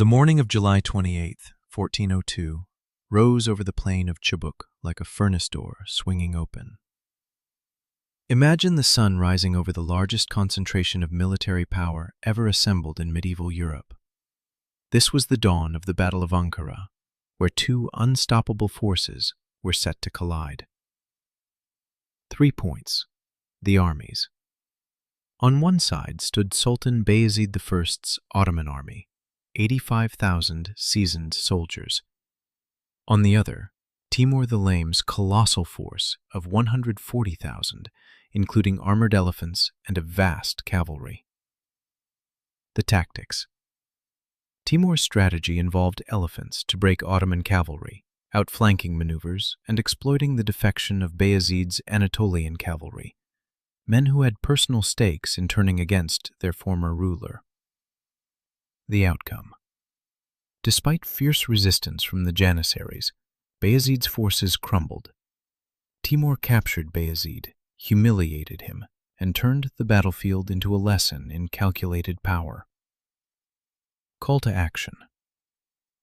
The morning of July 28th, 1402, rose over the plain of Chubuk like a furnace door swinging open. Imagine the sun rising over the largest concentration of military power ever assembled in medieval Europe. This was the dawn of the Battle of Ankara, where two unstoppable forces were set to collide. 3 points. The armies. On one side stood Sultan Bayezid I's Ottoman army, 85,000 seasoned soldiers. On the other, Timur the Lame's colossal force of 140,000, including armored elephants and a vast cavalry. The tactics. Timur's strategy involved elephants to break Ottoman cavalry, outflanking maneuvers, and exploiting the defection of Bayezid's Anatolian cavalry, men who had personal stakes in turning against their former ruler. The outcome. Despite fierce resistance from the Janissaries, Bayezid's forces crumbled. Timur captured Bayezid, humiliated him, and turned the battlefield into a lesson in calculated power. Call to action.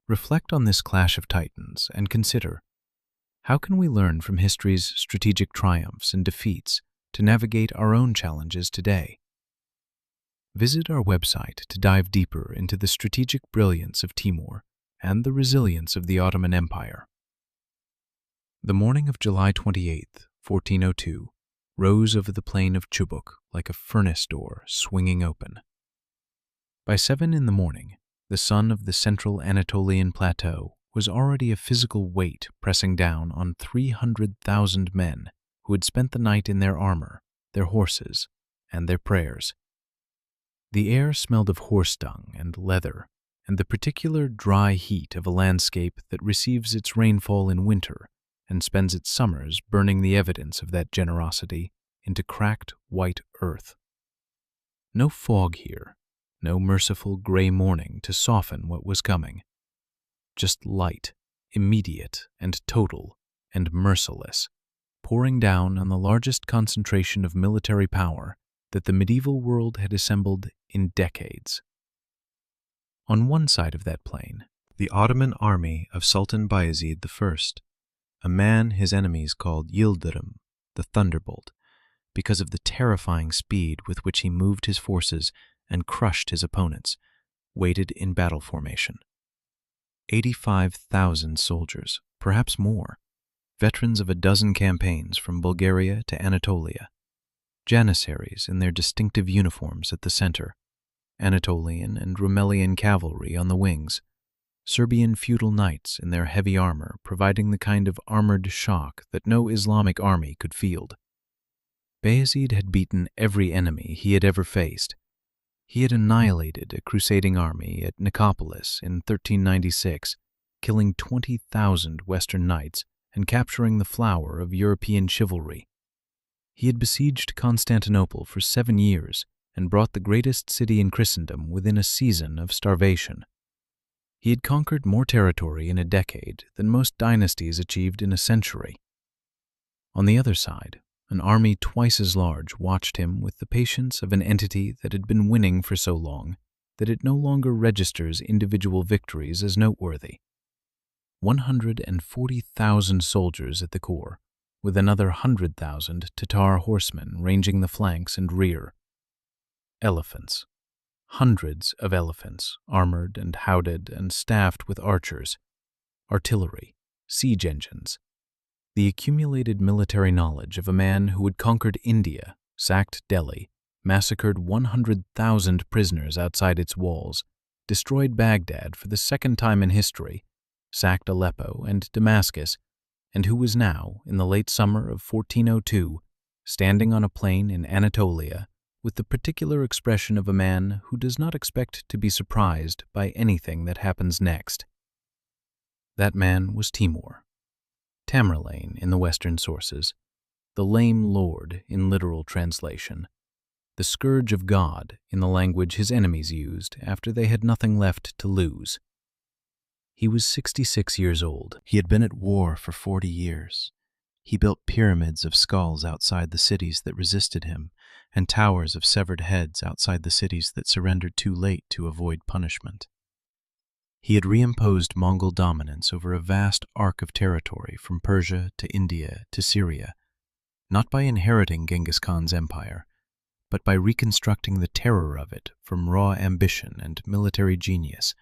Reflect on this clash of titans and consider, how can we learn from history's strategic triumphs and defeats to navigate our own challenges today? Visit our website to dive deeper into the strategic brilliance of Timur and the resilience of the Ottoman Empire. The morning of July 28th, 1402, rose over the plain of Chubuk like a furnace door swinging open. By 7 in the morning, the sun of the central Anatolian plateau was already a physical weight pressing down on 300,000 men who had spent the night in their armor, their horses, and their prayers. The air smelled of horse dung and leather, and the particular dry heat of a landscape that receives its rainfall in winter and spends its summers burning the evidence of that generosity into cracked white earth. No fog here, no merciful gray morning to soften what was coming. Just light, immediate and total and merciless, pouring down on the largest concentration of military power that the medieval world had assembled in decades. On one side of that plain, the Ottoman army of Sultan Bayezid I, a man his enemies called Yildirim, the Thunderbolt, because of the terrifying speed with which he moved his forces and crushed his opponents, waited in battle formation. 85,000 soldiers, perhaps more, veterans of a dozen campaigns from Bulgaria to Anatolia, Janissaries in their distinctive uniforms at the center, Anatolian and Rumelian cavalry on the wings, Serbian feudal knights in their heavy armor providing the kind of armored shock that no Islamic army could field. Bayezid had beaten every enemy he had ever faced. He had annihilated a crusading army at Nicopolis in 1396, killing 20,000 Western knights and capturing the flower of European chivalry. He had besieged Constantinople for 7 years and brought the greatest city in Christendom within a season of starvation. He had conquered more territory in a decade than most dynasties achieved in a century. On the other side, an army twice as large watched him with the patience of an entity that had been winning for so long that it no longer registers individual victories as noteworthy. 140,000 soldiers at the core, with another 100,000 Tatar horsemen ranging the flanks and rear. Elephants. Hundreds of elephants, armored and houded and staffed with archers. Artillery. Siege engines. The accumulated military knowledge of a man who had conquered India, sacked Delhi, massacred 100,000 prisoners outside its walls, destroyed Baghdad for the second time in history, sacked Aleppo and Damascus, and who was now, in the late summer of 1402, standing on a plain in Anatolia with the particular expression of a man who does not expect to be surprised by anything that happens next. That man was Timur. Tamerlane in the Western sources, the Lame Lord in literal translation, the Scourge of God in the language his enemies used after they had nothing left to lose. He was 66 years old. He had been at war for 40 years. He built pyramids of skulls outside the cities that resisted him, and towers of severed heads outside the cities that surrendered too late to avoid punishment. He had reimposed Mongol dominance over a vast arc of territory from Persia to India to Syria, not by inheriting Genghis Khan's empire, but by reconstructing the terror of it from raw ambition and military genius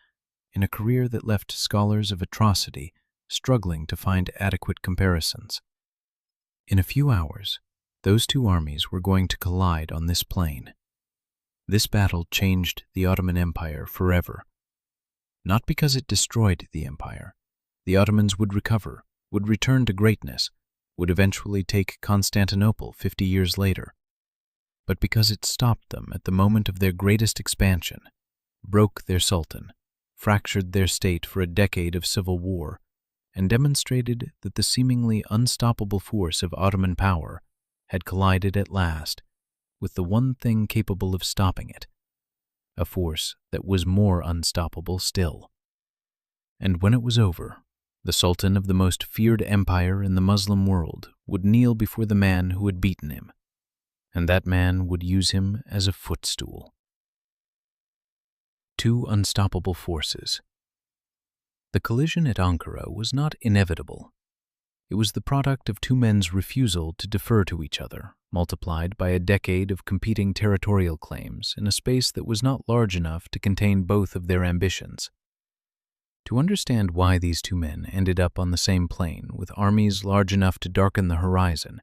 in a career that left scholars of atrocity struggling to find adequate comparisons. In a few hours, those two armies were going to collide on this plain. This battle changed the Ottoman Empire forever. Not because it destroyed the empire. The Ottomans would recover, would return to greatness, would eventually take Constantinople 50 years later, but because it stopped them at the moment of their greatest expansion, broke their sultan, fractured their state for a decade of civil war, and demonstrated that the seemingly unstoppable force of Ottoman power had collided at last with the one thing capable of stopping it, a force that was more unstoppable still. And when it was over, the sultan of the most feared empire in the Muslim world would kneel before the man who had beaten him, and that man would use him as a footstool. Two unstoppable forces. The collision at Ankara was not inevitable. It was the product of two men's refusal to defer to each other, multiplied by a decade of competing territorial claims in a space that was not large enough to contain both of their ambitions. To understand why these two men ended up on the same plain with armies large enough to darken the horizon,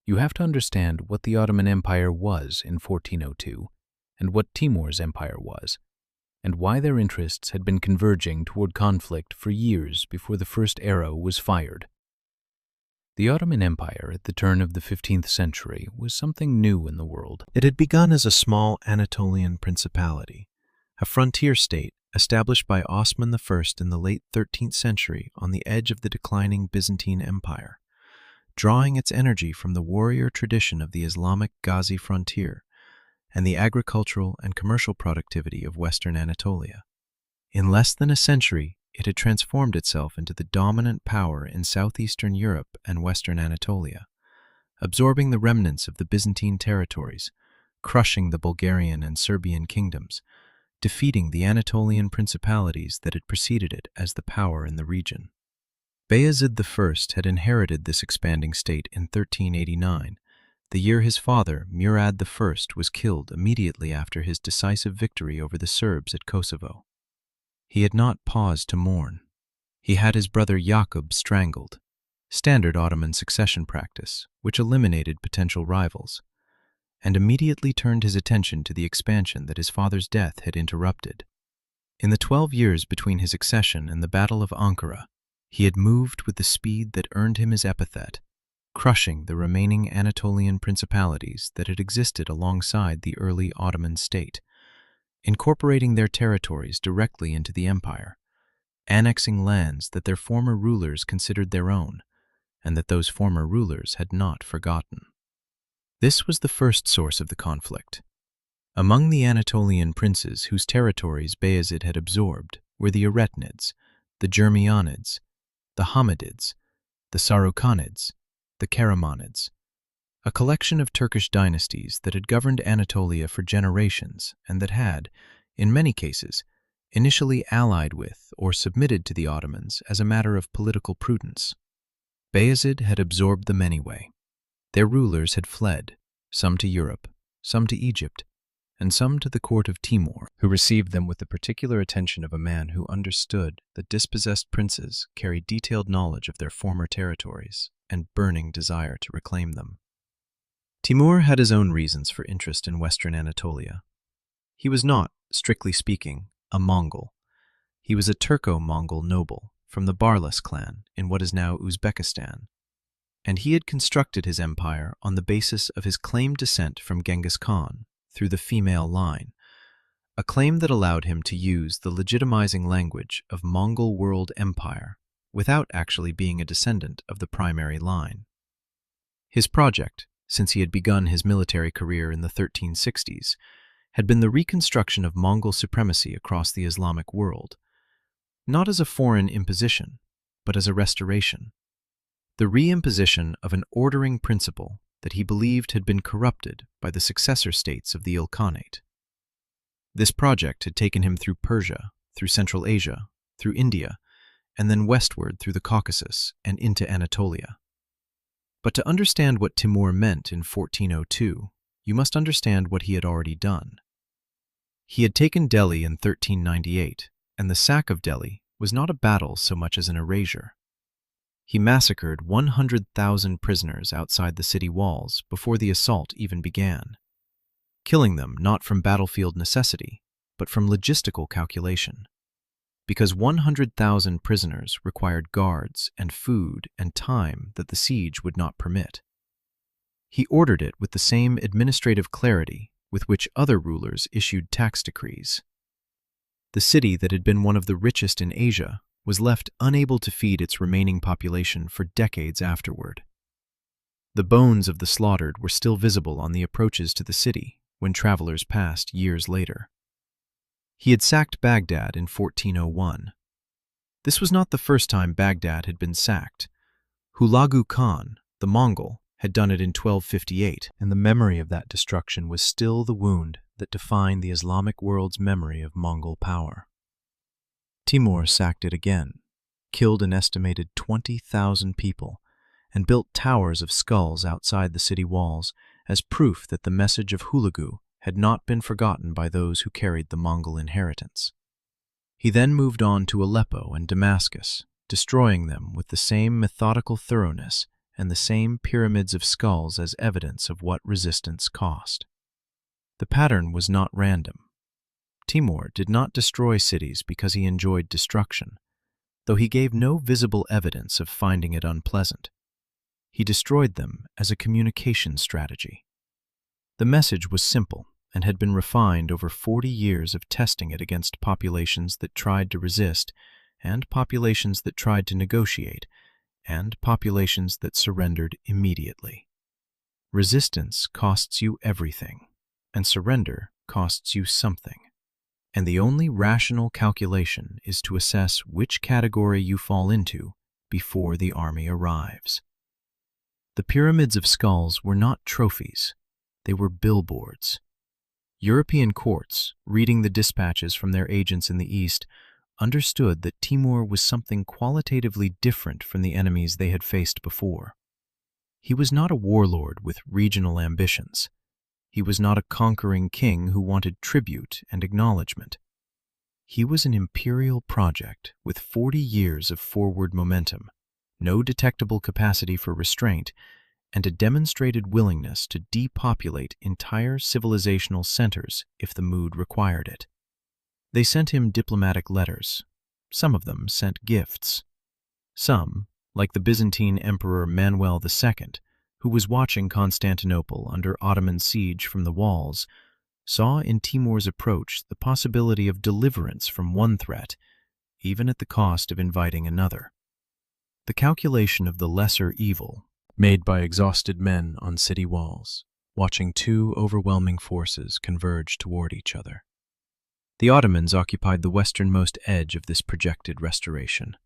you have to understand what the Ottoman Empire was in 1402 and what Timur's empire was, and why their interests had been converging toward conflict for years before the first arrow was fired. The Ottoman Empire at the turn of the 15th century was something new in the world. It had begun as a small Anatolian principality, a frontier state established by Osman I in the late 13th century on the edge of the declining Byzantine Empire, drawing its energy from the warrior tradition of the Islamic Ghazi frontier and the agricultural and commercial productivity of Western Anatolia. In less than a century, it had transformed itself into the dominant power in southeastern Europe and Western Anatolia, absorbing the remnants of the Byzantine territories, crushing the Bulgarian and Serbian kingdoms, defeating the Anatolian principalities that had preceded it as the power in the region. Bayezid I had inherited this expanding state in 1389, the year his father, Murad I, was killed immediately after his decisive victory over the Serbs at Kosovo. He had not paused to mourn. He had his brother Yakub strangled, standard Ottoman succession practice, which eliminated potential rivals, and immediately turned his attention to the expansion that his father's death had interrupted. In the 12 years between his accession and the Battle of Ankara, he had moved with the speed that earned him his epithet, crushing the remaining Anatolian principalities that had existed alongside the early Ottoman state, incorporating their territories directly into the empire, annexing lands that their former rulers considered their own, and that those former rulers had not forgotten. This was the first source of the conflict. Among the Anatolian princes whose territories Bayezid had absorbed were the Eretnids, the Germianids, the Hamidids, the Sarukhanids, the Karamanids, a collection of Turkish dynasties that had governed Anatolia for generations and that had, in many cases, initially allied with or submitted to the Ottomans as a matter of political prudence. Bayezid had absorbed them anyway. Their rulers had fled, some to Europe, some to Egypt, and some to the court of Timur, who received them with the particular attention of a man who understood that dispossessed princes carried detailed knowledge of their former territories and burning desire to reclaim them. Timur had his own reasons for interest in Western Anatolia. He was not, strictly speaking, a Mongol. He was a Turco-Mongol noble from the Barlas clan in what is now Uzbekistan, and he had constructed his empire on the basis of his claimed descent from Genghis Khan through the female line, a claim that allowed him to use the legitimizing language of Mongol World Empire without actually being a descendant of the primary line. His project, since he had begun his military career in the 1360s, had been the reconstruction of Mongol supremacy across the Islamic world, not as a foreign imposition, but as a restoration. The reimposition of an ordering principle that he believed had been corrupted by the successor states of the Ilkhanate. This project had taken him through Persia, through Central Asia, through India, and then westward through the Caucasus and into Anatolia. But to understand what Timur meant in 1402, you must understand what he had already done. He had taken Delhi in 1398, and the sack of Delhi was not a battle so much as an erasure. He massacred 100,000 prisoners outside the city walls before the assault even began, killing them not from battlefield necessity, but from logistical calculation. Because 100,000 prisoners required guards and food and time that the siege would not permit. He ordered it with the same administrative clarity with which other rulers issued tax decrees. The city that had been one of the richest in Asia was left unable to feed its remaining population for decades afterward. The bones of the slaughtered were still visible on the approaches to the city when travelers passed years later. He had sacked Baghdad in 1401. This was not the first time Baghdad had been sacked. Hulagu Khan, the Mongol, had done it in 1258, and the memory of that destruction was still the wound that defined the Islamic world's memory of Mongol power. Timur sacked it again, killed an estimated 20,000 people, and built towers of skulls outside the city walls as proof that the message of Hulagu had not been forgotten by those who carried the Mongol inheritance. He then moved on to Aleppo and Damascus, destroying them with the same methodical thoroughness and the same pyramids of skulls as evidence of what resistance cost. The pattern was not random. Timur did not destroy cities because he enjoyed destruction, though he gave no visible evidence of finding it unpleasant. He destroyed them as a communication strategy. The message was simple and had been refined over 40 years of testing it against populations that tried to resist, and populations that tried to negotiate, and populations that surrendered immediately. Resistance costs you everything, and surrender costs you something. And the only rational calculation is to assess which category you fall into before the army arrives. The pyramids of skulls were not trophies, they were billboards. European courts, reading the dispatches from their agents in the East, understood that Timur was something qualitatively different from the enemies they had faced before. He was not a warlord with regional ambitions. He was not a conquering king who wanted tribute and acknowledgement. He was an imperial project with 40 years of forward momentum, no detectable capacity for restraint, and a demonstrated willingness to depopulate entire civilizational centers if the mood required it. They sent him diplomatic letters. Some of them sent gifts. Some, like the Byzantine Emperor Manuel II, who was watching Constantinople under Ottoman siege from the walls, saw in Timur's approach the possibility of deliverance from one threat, even at the cost of inviting another. The calculation of the lesser evil made by exhausted men on city walls, watching two overwhelming forces converge toward each other. The Ottomans occupied the westernmost edge of this projected restoration.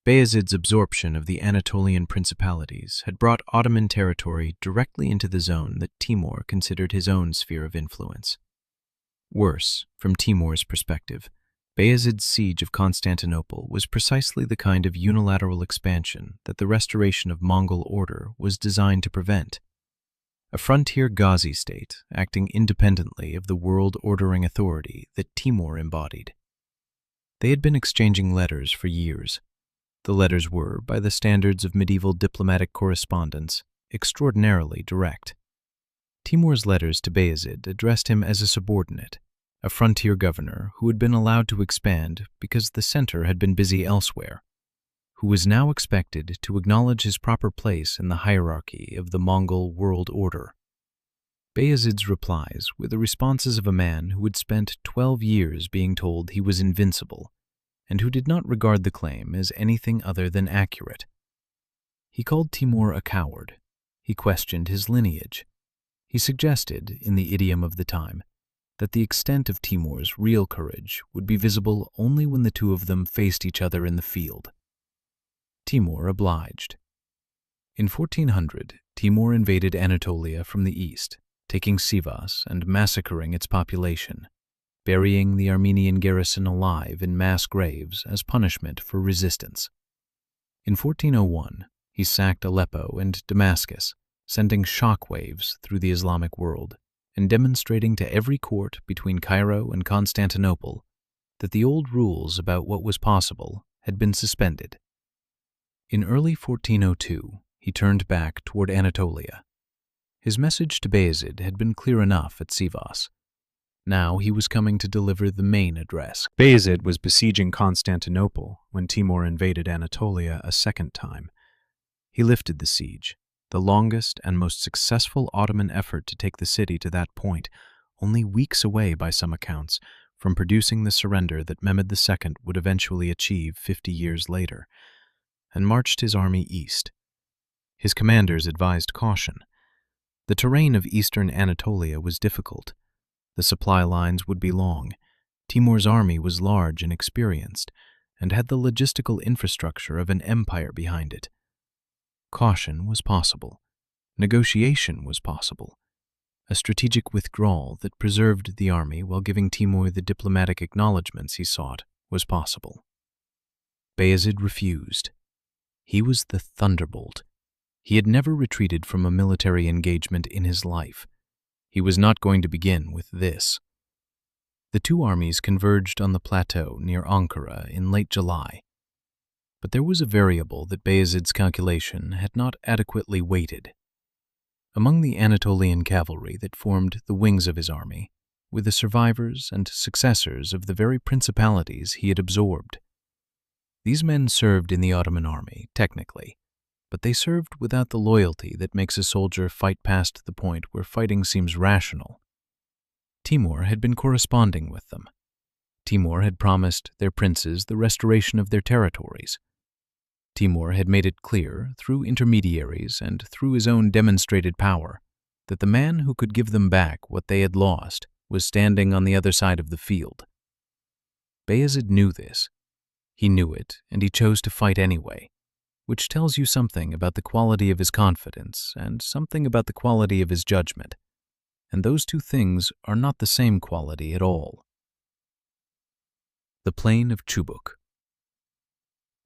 Bayezid's absorption of the Anatolian principalities had brought Ottoman territory directly into the zone that Timur considered his own sphere of influence. Worse, from Timur's perspective, Bayezid's siege of Constantinople was precisely the kind of unilateral expansion that the restoration of Mongol order was designed to prevent. A frontier Ghazi state acting independently of the world-ordering authority that Timur embodied. They had been exchanging letters for years. The letters were, by the standards of medieval diplomatic correspondence, extraordinarily direct. Timur's letters to Bayezid addressed him as a subordinate, a frontier governor who had been allowed to expand because the center had been busy elsewhere, who was now expected to acknowledge his proper place in the hierarchy of the Mongol world order. Bayezid's replies were the responses of a man who had spent 12 years being told he was invincible, and who did not regard the claim as anything other than accurate. He called Timur a coward. He questioned his lineage. He suggested, in the idiom of the time, that the extent of Timur's real courage would be visible only when the two of them faced each other in the field. Timur obliged. In 1400, Timur invaded Anatolia from the east, taking Sivas and massacring its population. burying the Armenian garrison alive in mass graves as punishment for resistance. In 1401, he sacked Aleppo and Damascus, sending shock waves through the Islamic world and demonstrating to every court between Cairo and Constantinople that the old rules about what was possible had been suspended. In early 1402, he turned back toward Anatolia. His message to Bayezid had been clear enough at Sivas. Now he was coming to deliver the main address. Bayezid was besieging Constantinople when Timur invaded Anatolia a second time. He lifted the siege, the longest and most successful Ottoman effort to take the city to that point, only weeks away by some accounts from producing the surrender that Mehmed II would eventually achieve 50 years later, and marched his army east. His commanders advised caution. The terrain of eastern Anatolia was difficult. The supply lines would be long. Timur's army was large and experienced, and had the logistical infrastructure of an empire behind it. Caution was possible. Negotiation was possible. A strategic withdrawal that preserved the army while giving Timur the diplomatic acknowledgments he sought was possible. Bayezid refused. He was the thunderbolt. He had never retreated from a military engagement in his life. He was not going to begin with this. The two armies converged on the plateau near Ankara in late July. But there was a variable that Bayezid's calculation had not adequately weighted. Among the Anatolian cavalry that formed the wings of his army were the survivors and successors of the very principalities he had absorbed. These men served in the Ottoman army, technically, but they served without the loyalty that makes a soldier fight past the point where fighting seems rational. Timur had been corresponding with them. Timur had promised their princes the restoration of their territories. Timur had made it clear, through intermediaries and through his own demonstrated power, that the man who could give them back what they had lost was standing on the other side of the field. Bayezid knew this. He knew it, and he chose to fight anyway, which tells you something about the quality of his confidence and something about the quality of his judgment. And those two things are not the same quality at all. The plain of Chubuk.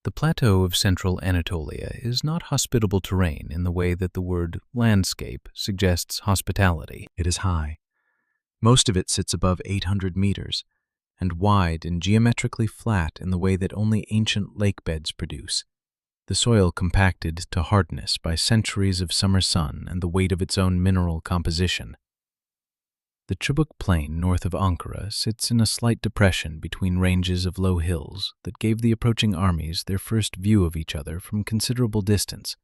The plateau of central Anatolia is not hospitable terrain in the way that the word landscape suggests hospitality. It is high. Most of it sits above 800 meters, and wide and geometrically flat in the way that only ancient lake beds produce, the soil compacted to hardness by centuries of summer sun and the weight of its own mineral composition. The Chubuk Plain north of Ankara sits in a slight depression between ranges of low hills that gave the approaching armies their first view of each other from considerable distance,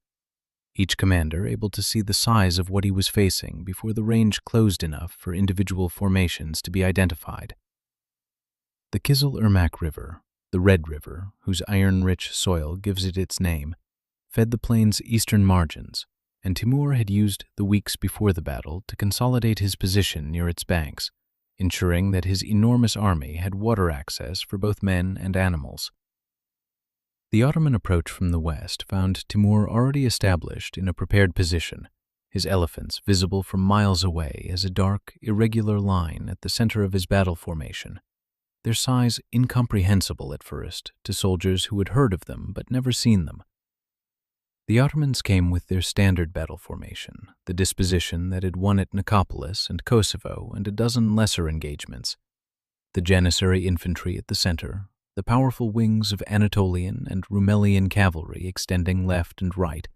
each commander able to see the size of what he was facing before the range closed enough for individual formations to be identified. The Kizil-Irmak River, the Red River, whose iron-rich soil gives it its name, fed the plain's eastern margins, and Timur had used the weeks before the battle to consolidate his position near its banks, ensuring that his enormous army had water access for both men and animals. The Ottoman approach from the west found Timur already established in a prepared position, his elephants visible from miles away as a dark, irregular line at the center of his battle formation, their size incomprehensible at first to soldiers who had heard of them but never seen them. The Ottomans came with their standard battle formation, the disposition that had won at Nicopolis and Kosovo and a dozen lesser engagements. The Janissary infantry at the center, the powerful wings of Anatolian and Rumelian cavalry extending left and right,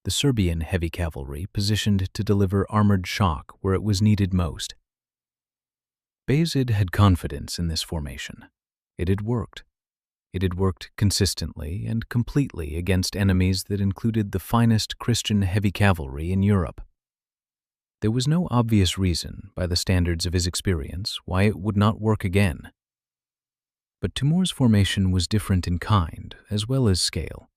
the Serbian heavy cavalry positioned to deliver armored shock where it was needed most. Bayezid had confidence in this formation. It had worked. It had worked consistently and completely against enemies that included the finest Christian heavy cavalry in Europe. There was no obvious reason, by the standards of his experience, why it would not work again. But Timur's formation was different in kind as well as scale.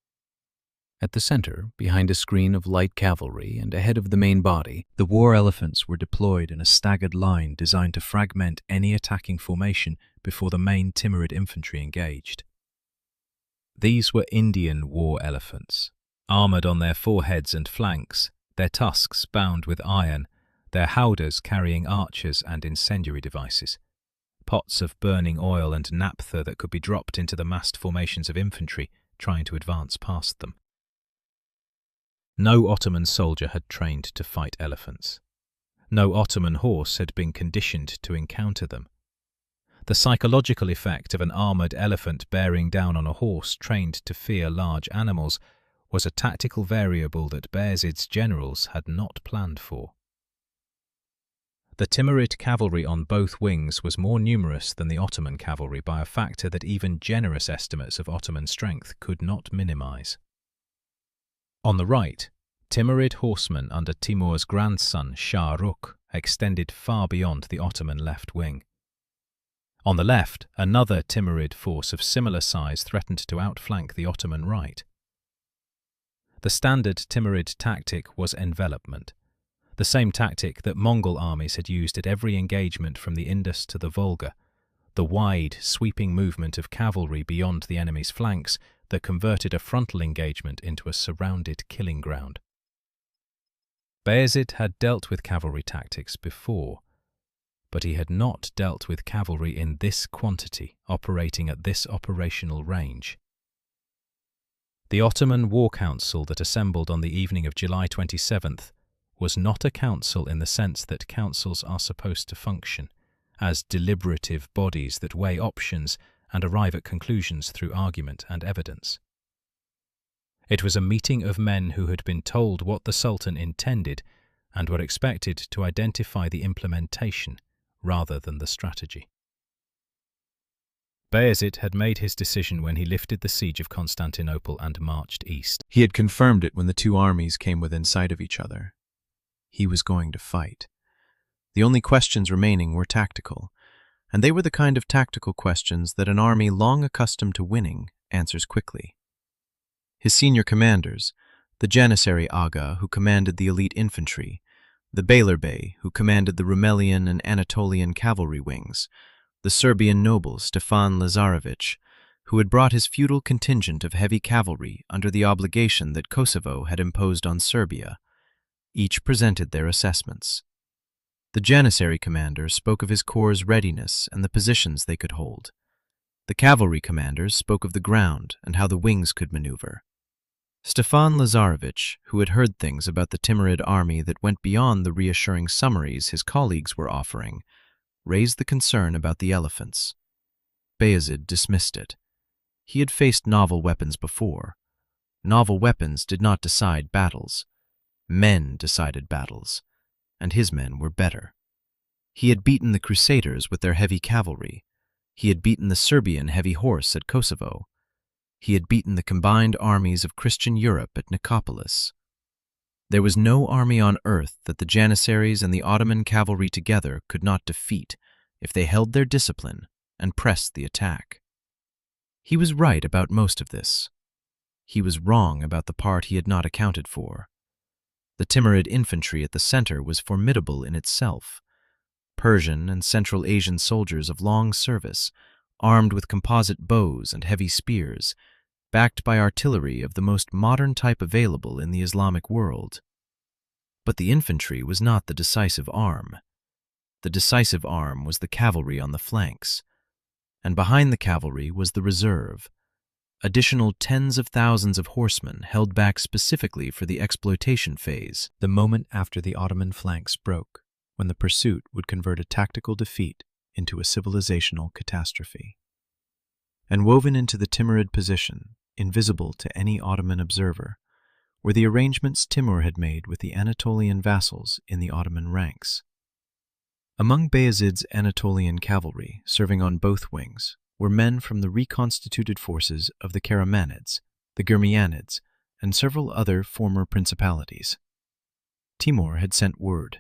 At the center, behind a screen of light cavalry and ahead of the main body, the war elephants were deployed in a staggered line designed to fragment any attacking formation before the main Timurid infantry engaged. These were Indian war elephants, armored on their foreheads and flanks, their tusks bound with iron, their howdahs carrying archers and incendiary devices. pots of burning oil and naphtha that could be dropped into the massed formations of infantry trying to advance past them. No Ottoman soldier had trained to fight elephants. No Ottoman horse had been conditioned to encounter them. The psychological effect of an armoured elephant bearing down on a horse trained to fear large animals was a tactical variable that Bayezid's generals had not planned for. The Timurid cavalry on both wings was more numerous than the Ottoman cavalry by a factor that even generous estimates of Ottoman strength could not minimise. On the right, Timurid horsemen under Timur's grandson Shah Rukh extended far beyond the Ottoman left wing. On the left, another Timurid force of similar size threatened to outflank the Ottoman right. The standard Timurid tactic was envelopment, the same tactic that Mongol armies had used at every engagement from the Indus to the Volga, the wide, sweeping movement of cavalry beyond the enemy's flanks that converted a frontal engagement into a surrounded killing ground. Bayezid had dealt with cavalry tactics before, but he had not dealt with cavalry in this quantity, operating at this operational range. The Ottoman War Council that assembled on the evening of July 27th was not a council in the sense that councils are supposed to function, as deliberative bodies that weigh options and arrive at conclusions through argument and evidence. It was a meeting of men who had been told what the Sultan intended and were expected to identify the implementation rather than the strategy. Bayezid had made his decision when he lifted the siege of Constantinople and marched east. He had confirmed it when the two armies came within sight of each other. He was going to fight. The only questions remaining were tactical, and they were the kind of tactical questions that an army long accustomed to winning answers quickly. His senior commanders, the Janissary Aga, who commanded the elite infantry, the Beylerbey, who commanded the Rumelian and Anatolian cavalry wings, the Serbian noble Stefan Lazarevich, who had brought his feudal contingent of heavy cavalry under the obligation that Kosovo had imposed on Serbia, each presented their assessments. The Janissary commander spoke of his corps' readiness and the positions they could hold. The cavalry commanders spoke of the ground and how the wings could maneuver. Stefan Lazarevich, who had heard things about the Timurid army that went beyond the reassuring summaries his colleagues were offering, raised the concern about the elephants. Bayezid dismissed it. He had faced novel weapons before. Novel weapons did not decide battles. Men decided battles, and his men were better. He had beaten the Crusaders with their heavy cavalry. He had beaten the Serbian heavy horse at Kosovo. He had beaten the combined armies of Christian Europe at Nicopolis. There was no army on earth that the Janissaries and the Ottoman cavalry together could not defeat if they held their discipline and pressed the attack. He was right about most of this. He was wrong about the part he had not accounted for. The Timurid infantry at the center was formidable in itself. Persian and Central Asian soldiers of long service, armed with composite bows and heavy spears, backed by artillery of the most modern type available in the Islamic world. But the infantry was not the decisive arm. The decisive arm was the cavalry on the flanks, and behind the cavalry was the reserve, additional tens of thousands of horsemen held back specifically for the exploitation phase, the moment after the Ottoman flanks broke, when the pursuit would convert a tactical defeat into a civilizational catastrophe. And woven into the Timurid position, invisible to any Ottoman observer, were the arrangements Timur had made with the Anatolian vassals in the Ottoman ranks. Among Bayezid's Anatolian cavalry, serving on both wings, were men from the reconstituted forces of the Karamanids, the Gurmianids, and several other former principalities. Timur had sent word.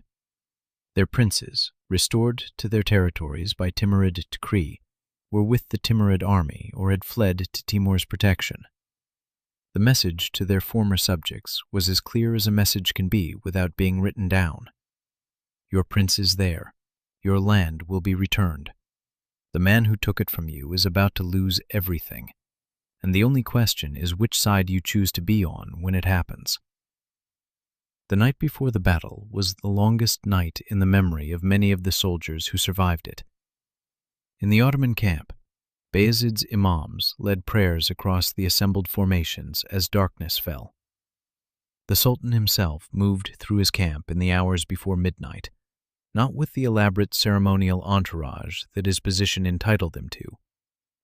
Their princes, restored to their territories by Timurid decree, were with the Timurid army or had fled to Timur's protection. The message to their former subjects was as clear as a message can be without being written down. Your prince is there. Your land will be returned. The man who took it from you is about to lose everything, and the only question is which side you choose to be on when it happens. The night before the battle was the longest night in the memory of many of the soldiers who survived it. In the Ottoman camp, Bayezid's imams led prayers across the assembled formations as darkness fell. The Sultan himself moved through his camp in the hours before midnight, not with the elaborate ceremonial entourage that his position entitled him to,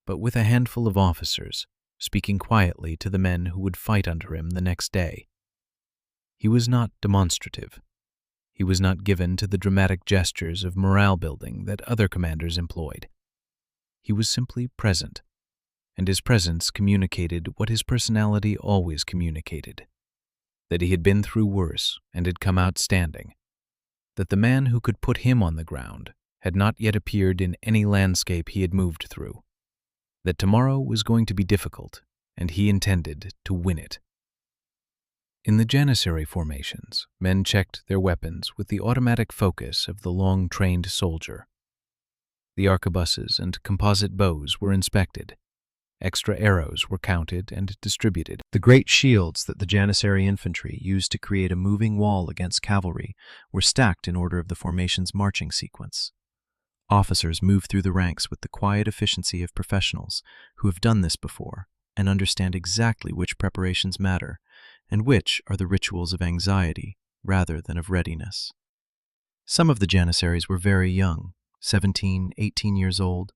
but with a handful of officers, speaking quietly to the men who would fight under him the next day. He was not demonstrative. He was not given to the dramatic gestures of morale building that other commanders employed. He was simply present, and his presence communicated what his personality always communicated: that he had been through worse and had come out standing, that the man who could put him on the ground had not yet appeared in any landscape he had moved through, that tomorrow was going to be difficult, and he intended to win it. In the Janissary formations, men checked their weapons with the automatic focus of the long-trained soldier. The arquebuses and composite bows were inspected. Extra arrows were counted and distributed. The great shields that the Janissary infantry used to create a moving wall against cavalry were stacked in order of the formation's marching sequence. Officers moved through the ranks with the quiet efficiency of professionals who have done this before and understand exactly which preparations matter and which are the rituals of anxiety rather than of readiness. Some of the Janissaries were very young, 17, 18 years old,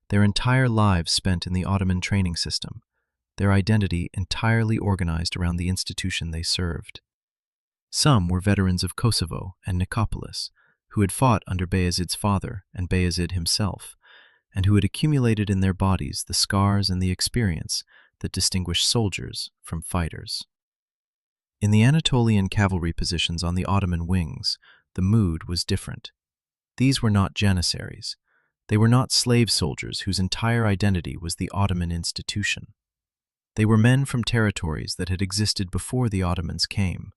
their entire lives spent in the Ottoman training system, their identity entirely organized around the institution they served. Some were veterans of Kosovo and Nicopolis, who had fought under Bayezid's father and Bayezid himself, and who had accumulated in their bodies the scars and the experience that distinguish soldiers from fighters. In the Anatolian cavalry positions on the Ottoman wings, the mood was different. These were not Janissaries. They were not slave soldiers whose entire identity was the Ottoman institution. They were men from territories that had existed before the Ottomans came,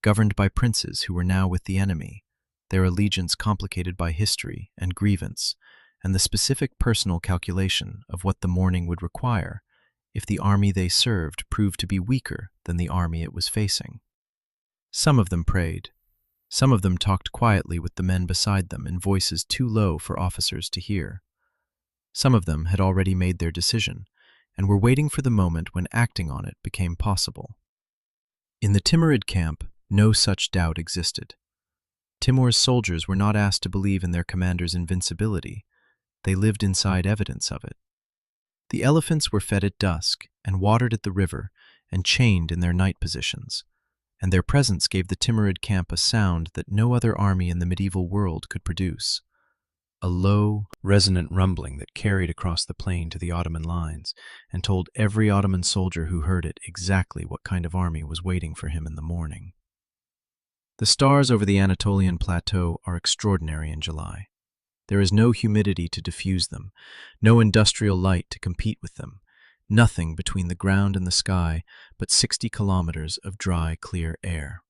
governed by princes who were now with the enemy, their allegiance complicated by history and grievance, and the specific personal calculation of what the morning would require if the army they served proved to be weaker than the army it was facing. Some of them prayed. Some of them talked quietly with the men beside them in voices too low for officers to hear. Some of them had already made their decision and were waiting for the moment when acting on it became possible. In the Timurid camp, no such doubt existed. Timur's soldiers were not asked to believe in their commander's invincibility. They lived inside evidence of it. The elephants were fed at dusk and watered at the river and chained in their night positions, and their presence gave the Timurid camp a sound that no other army in the medieval world could produce. A low, resonant rumbling that carried across the plain to the Ottoman lines and told every Ottoman soldier who heard it exactly what kind of army was waiting for him in the morning. The stars over the Anatolian plateau are extraordinary in July. There is no humidity to diffuse them, no industrial light to compete with them, nothing between the ground and the sky but 60 kilometers of dry, clear air.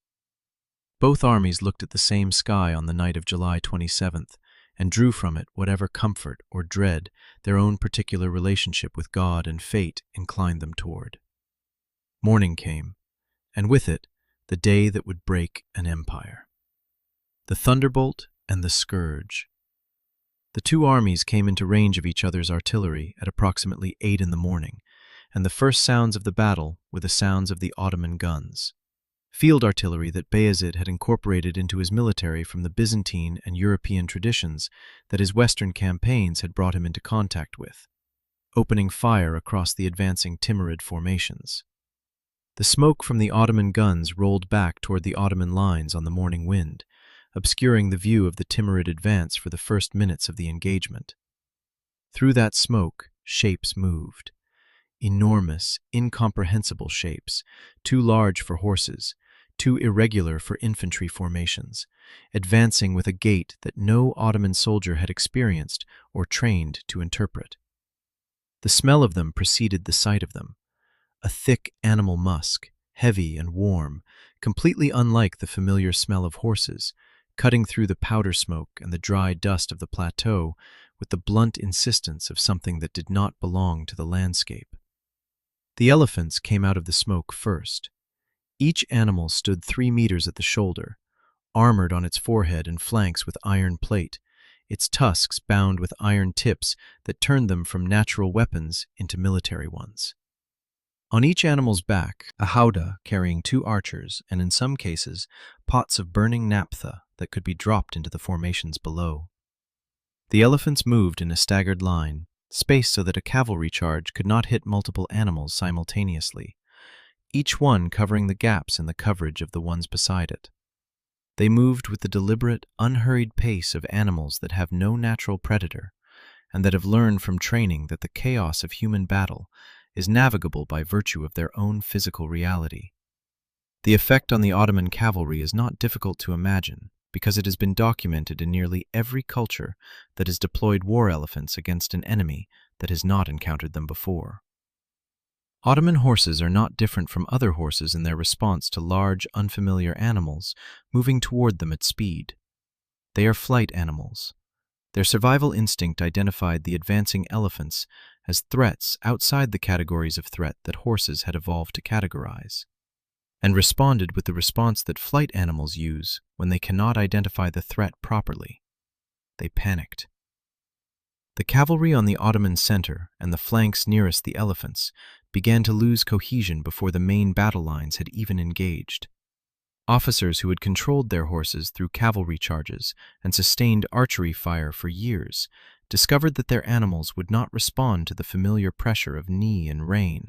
Both armies looked at the same sky on the night of July 27th and drew from it whatever comfort or dread their own particular relationship with God and fate inclined them toward. Morning came, and with it, the day that would break an empire. The thunderbolt and the scourge. The two armies came into range of each other's artillery at approximately 8 in the morning, and the first sounds of the battle were the sounds of the Ottoman guns, field artillery that Bayezid had incorporated into his military from the Byzantine and European traditions that his Western campaigns had brought him into contact with, opening fire across the advancing Timurid formations. The smoke from the Ottoman guns rolled back toward the Ottoman lines on the morning wind, obscuring the view of the Timurid advance for the first minutes of the engagement. Through that smoke, shapes moved. Enormous, incomprehensible shapes, too large for horses, too irregular for infantry formations, advancing with a gait that no Ottoman soldier had experienced or trained to interpret. The smell of them preceded the sight of them. A thick animal musk, heavy and warm, completely unlike the familiar smell of horses, cutting through the powder smoke and the dry dust of the plateau with the blunt insistence of something that did not belong to the landscape. The elephants came out of the smoke first. Each animal stood 3 meters at the shoulder, armored on its forehead and flanks with iron plate, its tusks bound with iron tips that turned them from natural weapons into military ones. On each animal's back, a howdah carrying 2 archers and, in some cases, pots of burning naphtha that could be dropped into the formations below. The elephants moved in a staggered line, spaced so that a cavalry charge could not hit multiple animals simultaneously, each one covering the gaps in the coverage of the ones beside it. They moved with the deliberate, unhurried pace of animals that have no natural predator, and that have learned from training that the chaos of human battle is navigable by virtue of their own physical reality. The effect on the Ottoman cavalry is not difficult to imagine, because it has been documented in nearly every culture that has deployed war elephants against an enemy that has not encountered them before. Ottoman horses are not different from other horses in their response to large, unfamiliar animals moving toward them at speed. They are flight animals. Their survival instinct identified the advancing elephants as threats outside the categories of threat that horses had evolved to categorize, and responded with the response that flight animals use when they cannot identify the threat properly. They panicked. The cavalry on the Ottoman center and the flanks nearest the elephants began to lose cohesion before the main battle lines had even engaged. Officers who had controlled their horses through cavalry charges and sustained archery fire for years discovered that their animals would not respond to the familiar pressure of knee and rein.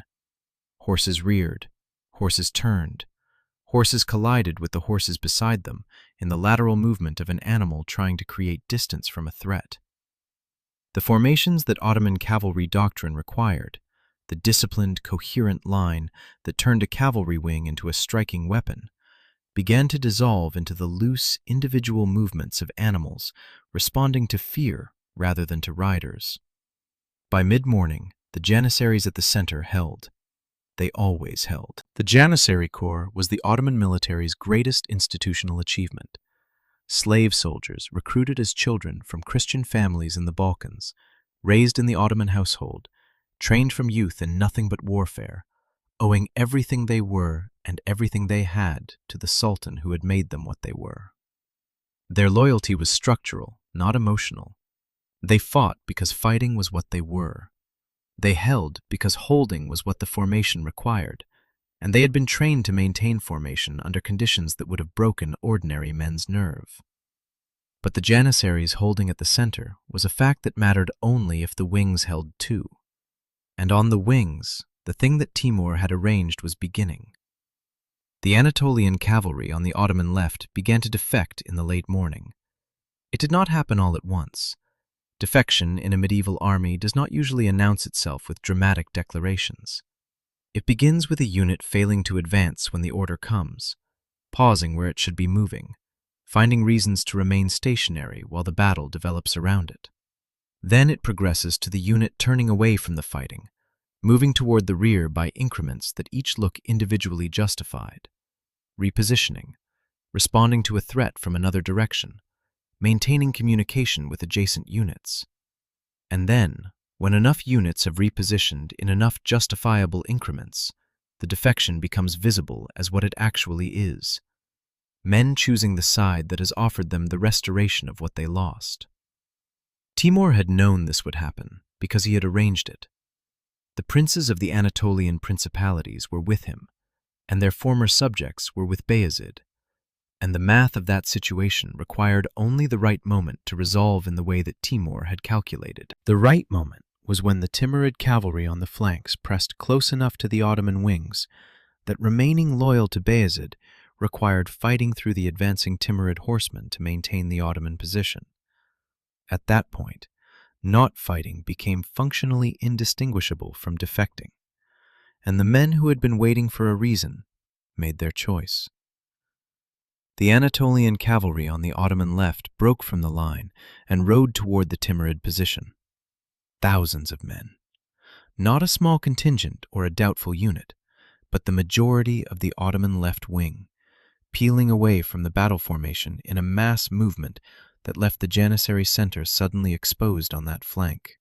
Horses reared, horses turned, horses collided with the horses beside them in the lateral movement of an animal trying to create distance from a threat. The formations that Ottoman cavalry doctrine required, the disciplined, coherent line that turned a cavalry wing into a striking weapon, began to dissolve into the loose, individual movements of animals responding to fear rather than to riders. By mid-morning, the Janissaries at the center held. They always held. The Janissary Corps was the Ottoman military's greatest institutional achievement. Slave soldiers recruited as children from Christian families in the Balkans, raised in the Ottoman household, trained from youth in nothing but warfare, owing everything they were and everything they had to the Sultan who had made them what they were. Their loyalty was structural, not emotional. They fought because fighting was what they were. They held because holding was what the formation required, and they had been trained to maintain formation under conditions that would have broken ordinary men's nerve. But the Janissaries holding at the center was a fact that mattered only if the wings held too. And on the wings, the thing that Timur had arranged was beginning. The Anatolian cavalry on the Ottoman left began to defect in the late morning. It did not happen all at once. Defection in a medieval army does not usually announce itself with dramatic declarations. It begins with a unit failing to advance when the order comes, pausing where it should be moving, finding reasons to remain stationary while the battle develops around it. Then it progresses to the unit turning away from the fighting, moving toward the rear by increments that each look individually justified, repositioning, responding to a threat from another direction, maintaining communication with adjacent units. And then, when enough units have repositioned in enough justifiable increments, the defection becomes visible as what it actually is: men choosing the side that has offered them the restoration of what they lost. Timur had known this would happen because he had arranged it. The princes of the Anatolian principalities were with him, and their former subjects were with Bayezid, and the math of that situation required only the right moment to resolve in the way that Timur had calculated. The right moment was when the Timurid cavalry on the flanks pressed close enough to the Ottoman wings that remaining loyal to Bayezid required fighting through the advancing Timurid horsemen to maintain the Ottoman position. At that point, not fighting became functionally indistinguishable from defecting, and the men who had been waiting for a reason made their choice. The Anatolian cavalry on the Ottoman left broke from the line and rode toward the Timurid position. Thousands of men. Not a small contingent or a doubtful unit, but the majority of the Ottoman left wing, peeling away from the battle formation in a mass movement that left the Janissary center suddenly exposed on that flank.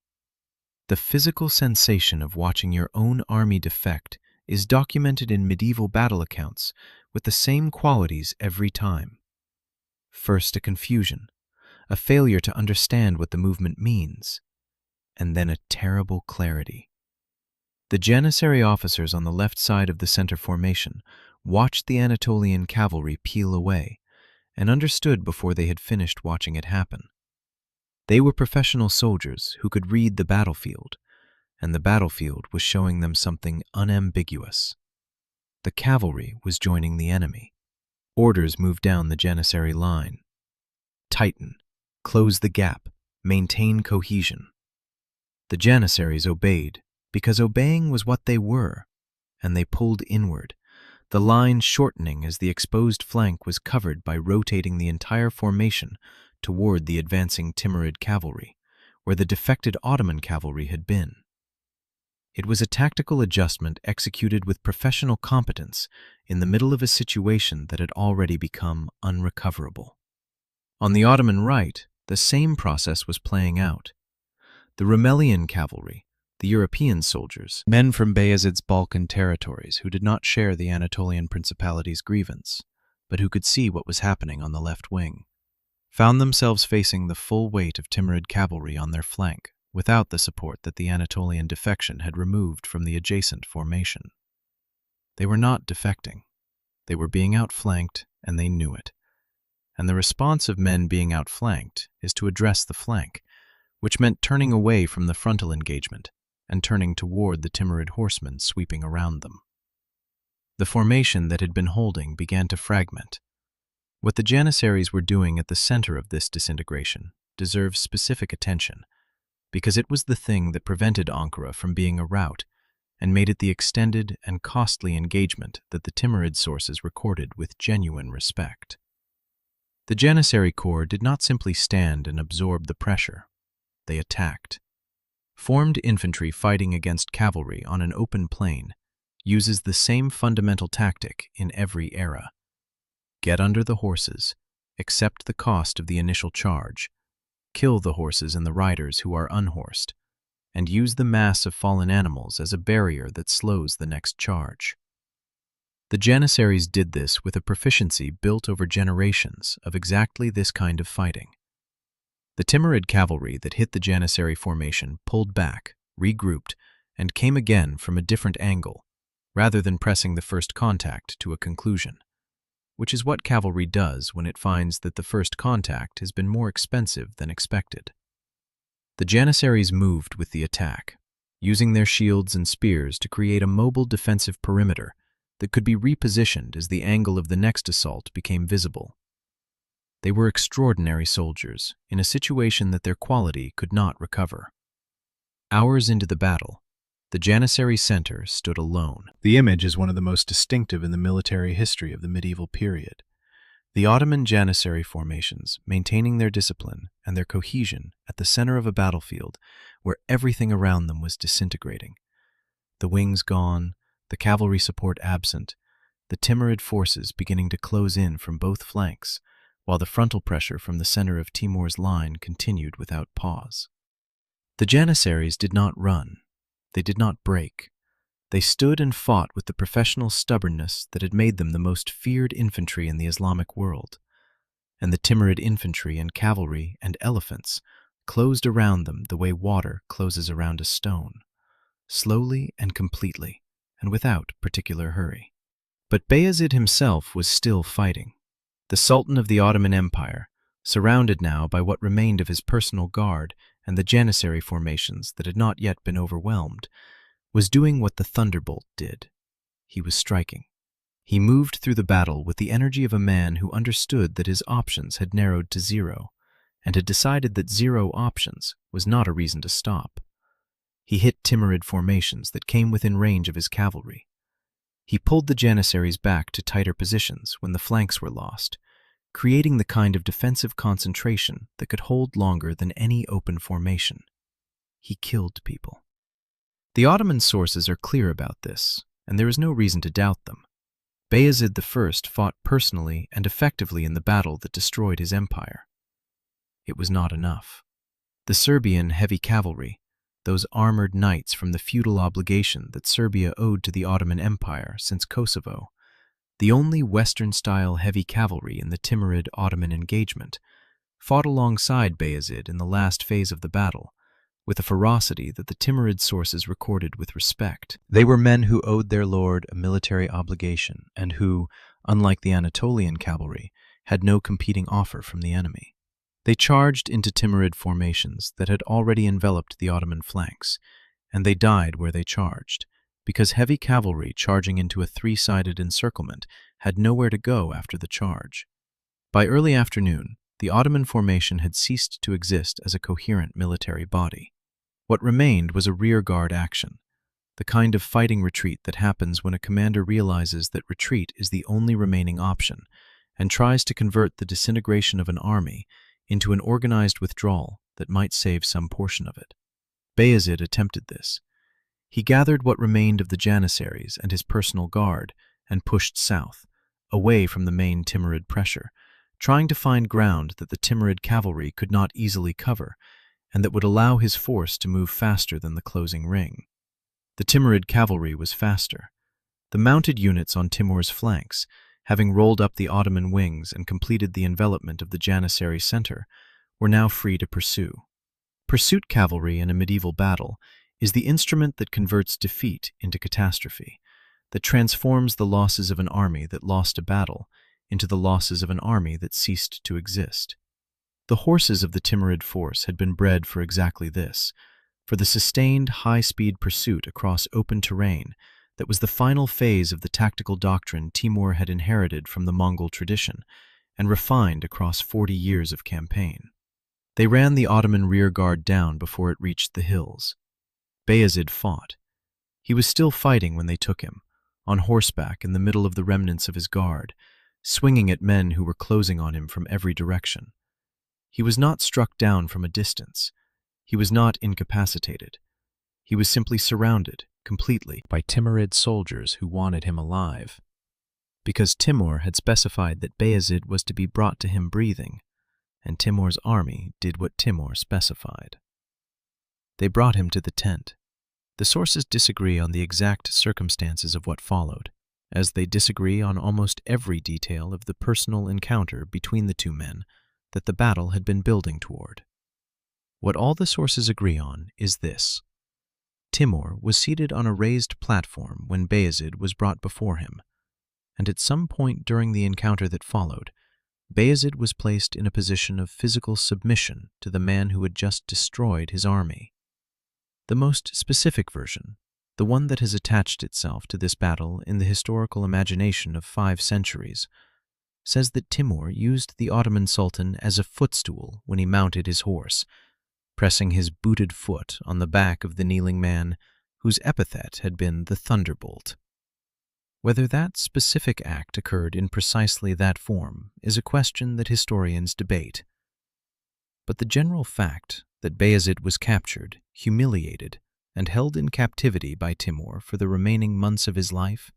The physical sensation of watching your own army defect is documented in medieval battle accounts with the same qualities every time. First, a a failure to understand what the movement means, and then a terrible clarity. The Janissary officers on the left side of the center formation watched the Anatolian cavalry peel away and understood before they had finished watching it happen. They were professional soldiers who could read the battlefield, and the battlefield was showing them something unambiguous. The cavalry was joining the enemy. Orders moved down the Janissary line. Tighten, close the gap, maintain cohesion. The Janissaries obeyed, because obeying was what they were, and they pulled inward, the line shortening as the exposed flank was covered by rotating the entire formation toward the advancing Timurid cavalry, where the defected Ottoman cavalry had been. It was a tactical adjustment executed with professional competence in the middle of a situation that had already become unrecoverable. On the Ottoman right, the same process was playing out. The Rumelian cavalry, the European soldiers, men from Bayezid's Balkan territories who did not share the Anatolian Principality's grievance, but who could see what was happening on the left wing, found themselves facing the full weight of Timurid cavalry on their flank, without the support that the Anatolian defection had removed from the adjacent formation. They were not defecting. They were being outflanked, and they knew it. And the response of men being outflanked is to address the flank, which meant turning away from the frontal engagement and turning toward the Timurid horsemen sweeping around them. The formation that had been holding began to fragment. What the Janissaries were doing at the center of this disintegration deserves specific attention, because it was the thing that prevented Ankara from being a rout and made it the extended and costly engagement that the Timurid sources recorded with genuine respect. The Janissary Corps did not simply stand and absorb the pressure. They attacked. Formed infantry fighting against cavalry on an open plain uses the same fundamental tactic in every era. Get under the horses, accept the cost of the initial charge, kill the horses and the riders who are unhorsed, and use the mass of fallen animals as a barrier that slows the next charge. The Janissaries did this with a proficiency built over generations of exactly this kind of fighting. The Timurid cavalry that hit the Janissary formation pulled back, regrouped, and came again from a different angle, rather than pressing the first contact to a conclusion, which is what cavalry does when it finds that the first contact has been more expensive than expected. The Janissaries moved with the attack, using their shields and spears to create a mobile defensive perimeter that could be repositioned as the angle of the next assault became visible. They were extraordinary soldiers in a situation that their quality could not recover. Hours into the battle, the Janissary center stood alone. The image is one of the most distinctive in the military history of the medieval period. The Ottoman Janissary formations maintaining their discipline and their cohesion at the center of a battlefield where everything around them was disintegrating. The wings gone, the cavalry support absent, the Timurid forces beginning to close in from both flanks, while the frontal pressure from the center of Timur's line continued without pause. The Janissaries did not run. They did not break. They stood and fought with the professional stubbornness that had made them the most feared infantry in the Islamic world. And the Timurid infantry and cavalry and elephants closed around them the way water closes around a stone, slowly and completely, and without particular hurry. But Bayezid himself was still fighting. The Sultan of the Ottoman Empire, surrounded now by what remained of his personal guard and the Janissary formations that had not yet been overwhelmed, was doing what the thunderbolt did. He was striking. He moved through the battle with the energy of a man who understood that his options had narrowed to zero, and had decided that zero options was not a reason to stop. He hit Timurid formations that came within range of his cavalry. He pulled the Janissaries back to tighter positions when the flanks were lost, creating the kind of defensive concentration that could hold longer than any open formation. He killed people. The Ottoman sources are clear about this, and there is no reason to doubt them. Bayezid I fought personally and effectively in the battle that destroyed his empire. It was not enough. The Serbian heavy cavalry, those armored knights from the feudal obligation that Serbia owed to the Ottoman Empire since Kosovo, the only Western-style heavy cavalry in the Timurid Ottoman engagement, fought alongside Bayezid in the last phase of the battle, with a ferocity that the Timurid sources recorded with respect. They were men who owed their lord a military obligation and who, unlike the Anatolian cavalry, had no competing offer from the enemy. They charged into Timurid formations that had already enveloped the Ottoman flanks, and they died where they charged, because heavy cavalry charging into a three-sided encirclement had nowhere to go after the charge. By early afternoon, the Ottoman formation had ceased to exist as a coherent military body. What remained was a rearguard action, the kind of fighting retreat that happens when a commander realizes that retreat is the only remaining option and tries to convert the disintegration of an army into an organized withdrawal that might save some portion of it. Bayezid attempted this. He gathered what remained of the Janissaries and his personal guard and pushed south, away from the main Timurid pressure, trying to find ground that the Timurid cavalry could not easily cover and that would allow his force to move faster than the closing ring. The Timurid cavalry was faster. The mounted units on Timur's flanks, having rolled up the Ottoman wings and completed the envelopment of the Janissary center, were now free to pursue. Pursuit cavalry in a medieval battle is the instrument that converts defeat into catastrophe, that transforms the losses of an army that lost a battle into the losses of an army that ceased to exist. The horses of the Timurid force had been bred for exactly this, for the sustained high-speed pursuit across open terrain that was the final phase of the tactical doctrine Timur had inherited from the Mongol tradition and refined across 40 years of campaign. They ran the Ottoman rearguard down before it reached the hills. Bayezid fought. He was still fighting when they took him, on horseback in the middle of the remnants of his guard, swinging at men who were closing on him from every direction. He was not struck down from a distance. He was not incapacitated. He was simply surrounded, completely, by Timurid soldiers who wanted him alive, because Timur had specified that Bayezid was to be brought to him breathing, and Timur's army did what Timur specified. They brought him to the tent. The sources disagree on the exact circumstances of what followed, as they disagree on almost every detail of the personal encounter between the two men that the battle had been building toward. What all the sources agree on is this. Timur was seated on a raised platform when Bayezid was brought before him, and at some point during the encounter that followed, Bayezid was placed in a position of physical submission to the man who had just destroyed his army. The most specific version, the one that has attached itself to this battle in the historical imagination of 5 centuries, says that Timur used the Ottoman Sultan as a footstool when he mounted his horse, pressing his booted foot on the back of the kneeling man whose epithet had been the Thunderbolt. Whether that specific act occurred in precisely that form is a question that historians debate. But the general fact that Bayezid was captured, humiliated, and held in captivity by Timur for the remaining months of his life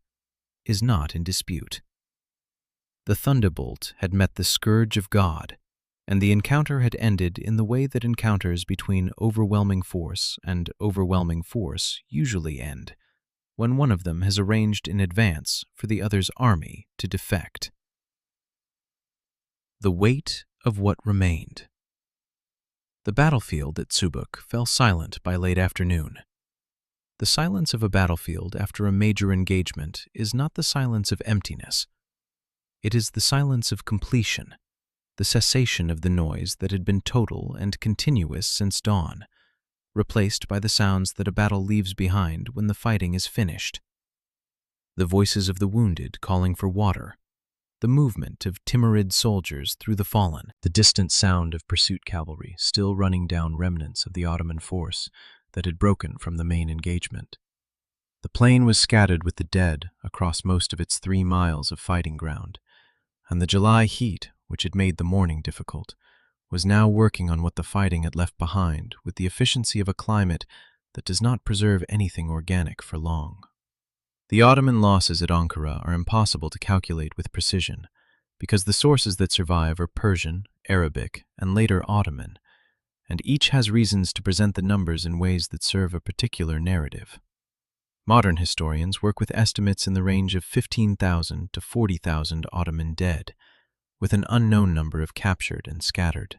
is not in dispute. The Thunderbolt had met the scourge of God, and the encounter had ended in the way that encounters between overwhelming force and overwhelming force usually end, when one of them has arranged in advance for the other's army to defect. The weight of what remained. The battlefield at Chubuk fell silent by late afternoon. The silence of a battlefield after a major engagement is not the silence of emptiness. It is the silence of completion, the cessation of the noise that had been total and continuous since dawn, replaced by the sounds that a battle leaves behind when the fighting is finished. The voices of the wounded calling for water, the movement of Timurid soldiers through the fallen, the distant sound of pursuit cavalry still running down remnants of the Ottoman force that had broken from the main engagement. The plain was scattered with the dead across most of its 3 miles of fighting ground, and the July heat, which had made the morning difficult, was now working on what the fighting had left behind with the efficiency of a climate that does not preserve anything organic for long. The Ottoman losses at Ankara are impossible to calculate with precision, because the sources that survive are Persian, Arabic, and later Ottoman, and each has reasons to present the numbers in ways that serve a particular narrative. Modern historians work with estimates in the range of 15,000 to 40,000 Ottoman dead, with an unknown number of captured and scattered.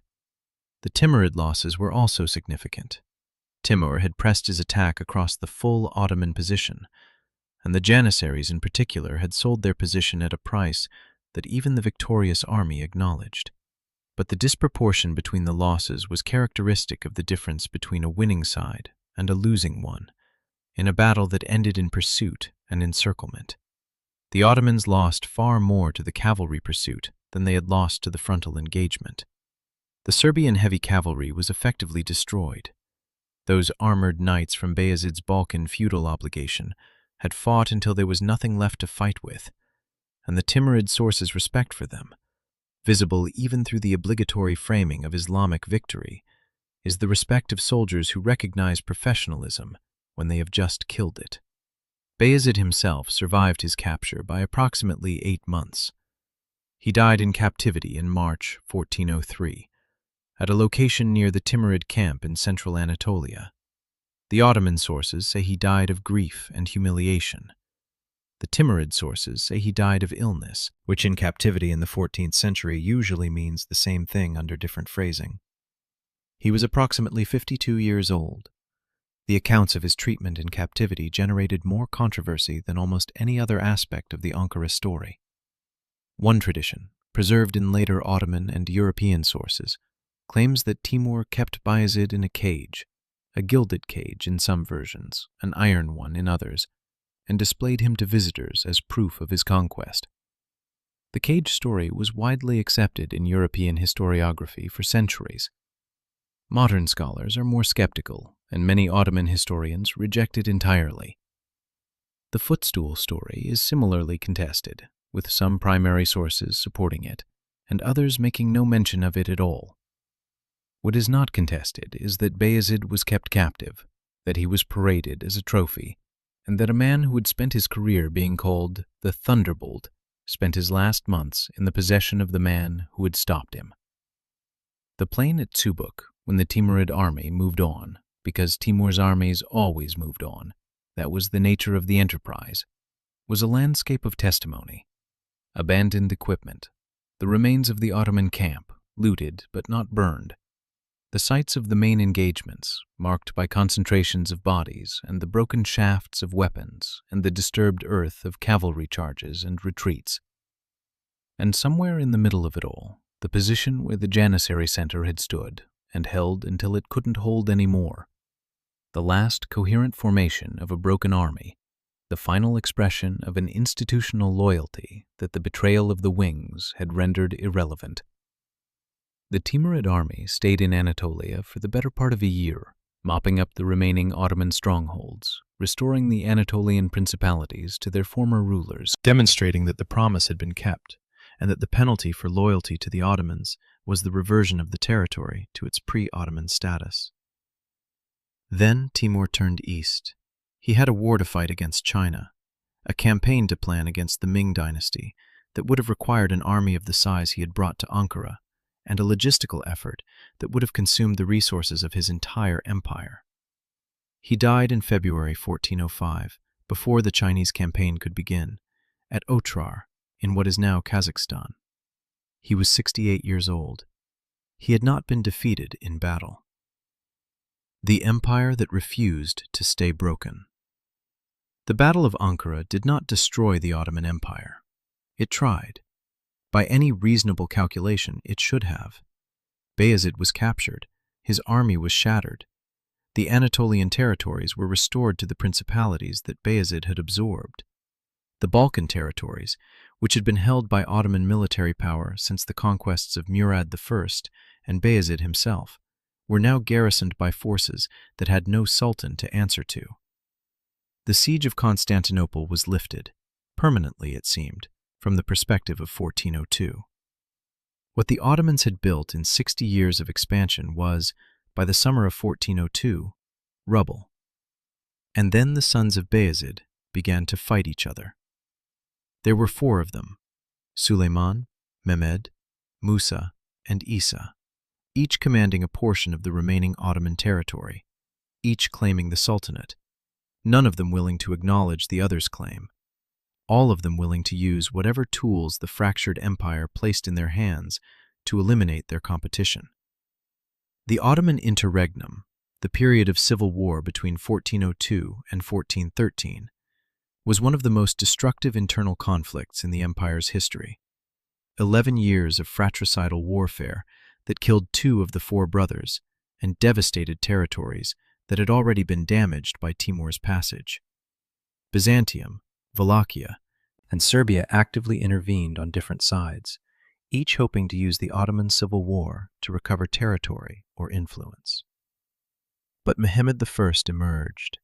The Timurid losses were also significant. Timur had pressed his attack across the full Ottoman position, and the Janissaries in particular had sold their position at a price that even the victorious army acknowledged. But the disproportion between the losses was characteristic of the difference between a winning side and a losing one, in a battle that ended in pursuit and encirclement. The Ottomans lost far more to the cavalry pursuit than they had lost to the frontal engagement. The Serbian heavy cavalry was effectively destroyed. Those armored knights from Bayezid's Balkan feudal obligation had fought until there was nothing left to fight with, and the Timurid source's respect for them, visible even through the obligatory framing of Islamic victory, is the respect of soldiers who recognize professionalism when they have just killed it. Bayezid himself survived his capture by approximately 8 months. He died in captivity in March 1403, at a location near the Timurid camp in central Anatolia. The Ottoman sources say he died of grief and humiliation. The Timurid sources say he died of illness, which in captivity in the 14th century usually means the same thing under different phrasing. He was approximately 52 years old. The accounts of his treatment in captivity generated more controversy than almost any other aspect of the Ankara story. One tradition, preserved in later Ottoman and European sources, claims that Timur kept Bayezid in a cage, a gilded cage in some versions, an iron one in others, and displayed him to visitors as proof of his conquest. The cage story was widely accepted in European historiography for centuries. Modern scholars are more skeptical, and many Ottoman historians reject it entirely. The Footstool story is similarly contested, with some primary sources supporting it, and others making no mention of it at all. What is not contested is that Bayezid was kept captive, that he was paraded as a trophy, and that a man who had spent his career being called the Thunderbolt spent his last months in the possession of the man who had stopped him. The plain at Chubuk, when the Timurid army moved on, because Timur's armies always moved on, that was the nature of the enterprise, was a landscape of testimony. Abandoned equipment, the remains of the Ottoman camp, looted but not burned, the sites of the main engagements, marked by concentrations of bodies and the broken shafts of weapons and the disturbed earth of cavalry charges and retreats. And somewhere in the middle of it all, the position where the Janissary Center had stood and held until it couldn't hold any more. The last coherent formation of a broken army, the final expression of an institutional loyalty that the betrayal of the wings had rendered irrelevant. The Timurid army stayed in Anatolia for the better part of a year, mopping up the remaining Ottoman strongholds, restoring the Anatolian principalities to their former rulers, demonstrating that the promise had been kept, and that the penalty for loyalty to the Ottomans was the reversion of the territory to its pre-Ottoman status. Then Timur turned east. He had a war to fight against China, a campaign to plan against the Ming dynasty that would have required an army of the size he had brought to Ankara, and a logistical effort that would have consumed the resources of his entire empire. He died in February 1405, before the Chinese campaign could begin, at Otrar, in what is now Kazakhstan. He was 68 years old. He had not been defeated in battle. The empire that refused to stay broken. The Battle of Ankara did not destroy the Ottoman Empire. It tried. By any reasonable calculation, it should have. Bayezid was captured. His army was shattered. The Anatolian territories were restored to the principalities that Bayezid had absorbed. The Balkan territories, which had been held by Ottoman military power since the conquests of Murad I and Bayezid himself, were now garrisoned by forces that had no sultan to answer to. The siege of Constantinople was lifted, permanently it seemed, from the perspective of 1402. What the Ottomans had built in 60 years of expansion was, by the summer of 1402, rubble. And then the sons of Bayezid began to fight each other. There were 4 of them, Suleiman, Mehmed, Musa, and Isa, each commanding a portion of the remaining Ottoman territory, each claiming the Sultanate, none of them willing to acknowledge the other's claim, all of them willing to use whatever tools the fractured empire placed in their hands to eliminate their competition. The Ottoman interregnum, the period of civil war between 1402 and 1413, was one of the most destructive internal conflicts in the empire's history. 11 years of fratricidal warfare that killed two of the four brothers and devastated territories that had already been damaged by Timur's passage. Byzantium, Wallachia, and Serbia actively intervened on different sides, each hoping to use the Ottoman Civil War to recover territory or influence. But Mehmed I emerged.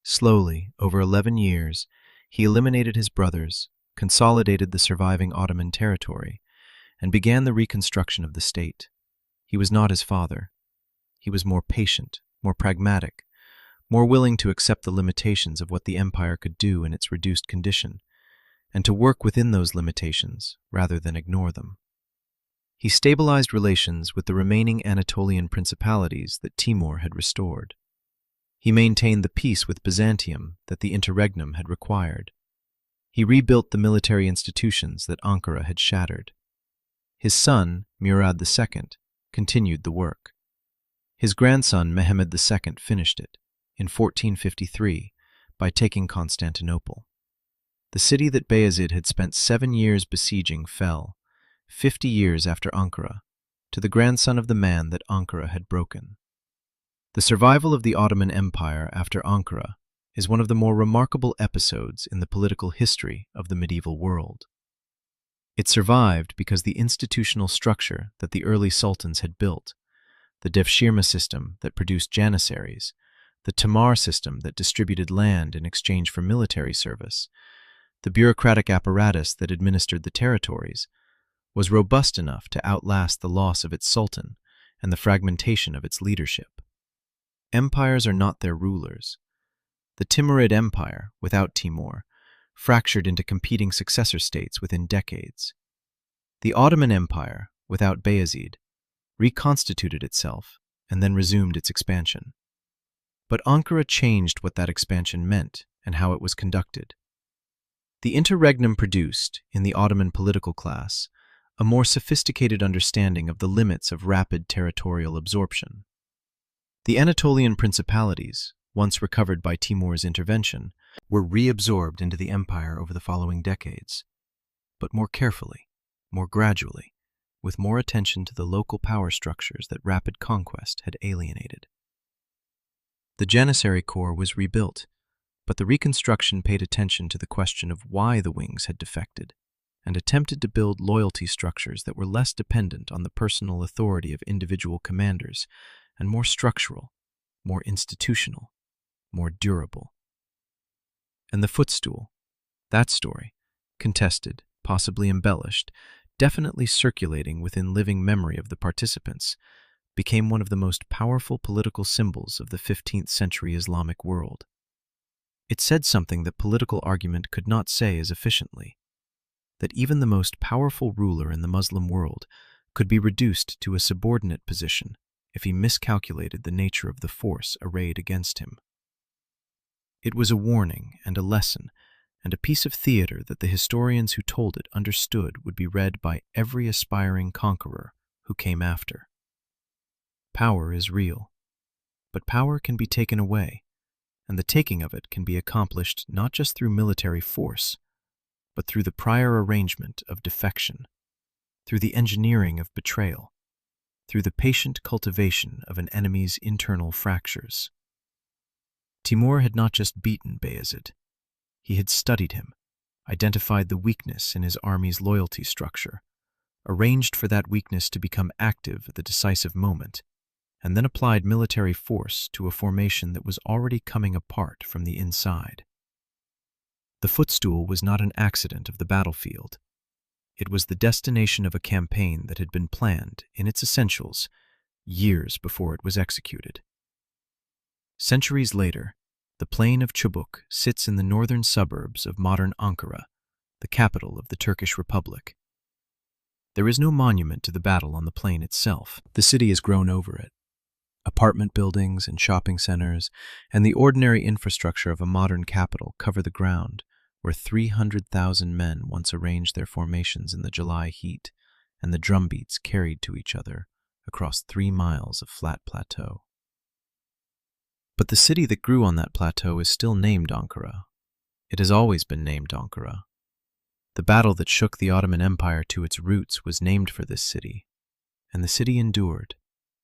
Slowly, over 11 years, he eliminated his brothers, consolidated the surviving Ottoman territory, and began the reconstruction of the state. He was not his father. He was more patient, more pragmatic, more willing to accept the limitations of what the empire could do in its reduced condition, and to work within those limitations rather than ignore them. He stabilized relations with the remaining Anatolian principalities that Timur had restored. He maintained the peace with Byzantium that the interregnum had required. He rebuilt the military institutions that Ankara had shattered. His son, Murad II, continued the work. His grandson, Mehmed II, finished it, in 1453, by taking Constantinople. The city that Bayezid had spent 7 years besieging fell, 50 years after Ankara, to the grandson of the man that Ankara had broken. The survival of the Ottoman Empire after Ankara is one of the more remarkable episodes in the political history of the medieval world. It survived because the institutional structure that the early sultans had built, the devshirme system that produced janissaries, the tamar system that distributed land in exchange for military service, the bureaucratic apparatus that administered the territories, was robust enough to outlast the loss of its sultan and the fragmentation of its leadership. Empires are not their rulers. The Timurid Empire, without Timur, fractured into competing successor states within decades. The Ottoman Empire, without Bayezid, reconstituted itself and then resumed its expansion. But Ankara changed what that expansion meant and how it was conducted. The interregnum produced, in the Ottoman political class, a more sophisticated understanding of the limits of rapid territorial absorption. The Anatolian principalities, once recovered by Timur's intervention, were reabsorbed into the empire over the following decades, but more carefully, more gradually, with more attention to the local power structures that rapid conquest had alienated. The Janissary Corps was rebuilt, but the reconstruction paid attention to the question of why the wings had defected, and attempted to build loyalty structures that were less dependent on the personal authority of individual commanders and more structural, more institutional, more durable. And the Footstool, that story, contested, possibly embellished, definitely circulating within living memory of the participants, became one of the most powerful political symbols of the 15th century Islamic world. It said something that political argument could not say as efficiently, that even the most powerful ruler in the Muslim world could be reduced to a subordinate position if he miscalculated the nature of the force arrayed against him. It was a warning and a lesson and a piece of theater that the historians who told it understood would be read by every aspiring conqueror who came after. Power is real, but power can be taken away, and the taking of it can be accomplished not just through military force, but through the prior arrangement of defection, through the engineering of betrayal, through the patient cultivation of an enemy's internal fractures. Timur had not just beaten Bayezid. He had studied him, identified the weakness in his army's loyalty structure, arranged for that weakness to become active at the decisive moment, and then applied military force to a formation that was already coming apart from the inside. The Footstool was not an accident of the battlefield. It was the destination of a campaign that had been planned, in its essentials, years before it was executed. Centuries later, the plain of Chubuk sits in the northern suburbs of modern Ankara, the capital of the Turkish Republic. There is no monument to the battle on the plain itself. The city has grown over it. Apartment buildings and shopping centers and the ordinary infrastructure of a modern capital cover the ground where 300,000 men once arranged their formations in the July heat, and the drumbeats carried to each other across 3 miles of flat plateau. But the city that grew on that plateau is still named Ankara. It has always been named Ankara. The battle that shook the Ottoman Empire to its roots was named for this city, and the city endured,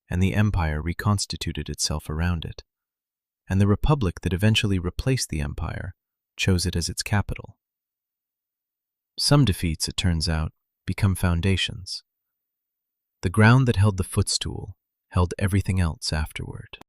and the empire reconstituted itself around it, and the republic that eventually replaced the empire chose it as its capital. Some defeats, it turns out, become foundations. The ground that held the footstool held everything else afterward.